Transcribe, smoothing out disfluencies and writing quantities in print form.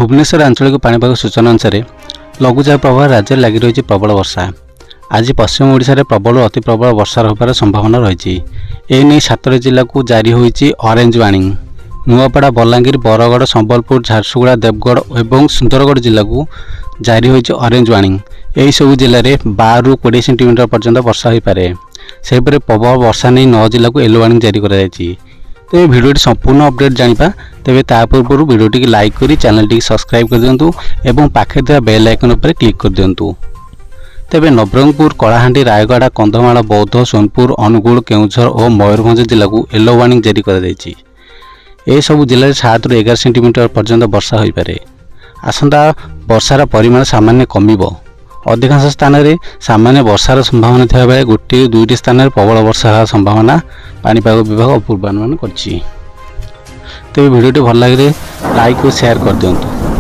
भुवनेश्वर आंचलिक पाणीपाग सूचना अनुसार लघुचाप प्रभाव राज्य लगी रही प्रबल वर्षा। आज पश्चिम ओडिशा रे प्रबल अति प्रबल वर्षा होबार संभावना रही। एने 7 जिला को जारी होईची ऑरेंज वार्निंग। नुआपड़ा, बलांगीर, बरगड़, संबलपुर, झारसुगुड़ा, देवगढ़ और सुंदरगढ़ जिला को जारी होईची ऑरेंज वार्निंग। यही सब जिले में 12 ରୁ 20 सेंटीमीटर पर्यंत वर्षा हो पारे। सेपरे प्रबल वर्षा नहीं 9 जिला को येलो वार्निंग जारी करा जायछि। तो ये भिडियो संपूर्ण अपडेट जानिपा तेबे ता पूर्व भिडियो टी लाइक करी चैनल टी सब्सक्राइब कर दियंतु एवं पाखे थिबा बेल आइकन पर क्लिक कर दियंतु। तेबे नवरंगपुर, कलाहांडी, रायगड़ा, कंधमाल, बौद्ध, सोनपुर, अनुगुल, केउझर और मयूरभंज जिला को येलो वार्निंग जारी करा जायछि। ए सब जिले में 7 ରୁ 11 सेंटीमीटर पर्यंत वर्षा हो पारे। आसंता वर्षार परिमाण सामान्य कमिबो। अधिकांश स्थान में सामान्य वर्षार संभावना थिबा बेले 1 ରୁ 2 स्थान में प्रबल वर्षा संभावना पाणीपाग विभाग पूर्वानुमान करछि। तेज भिडियो भल लगे लाइक और शेयर कर दियंतु।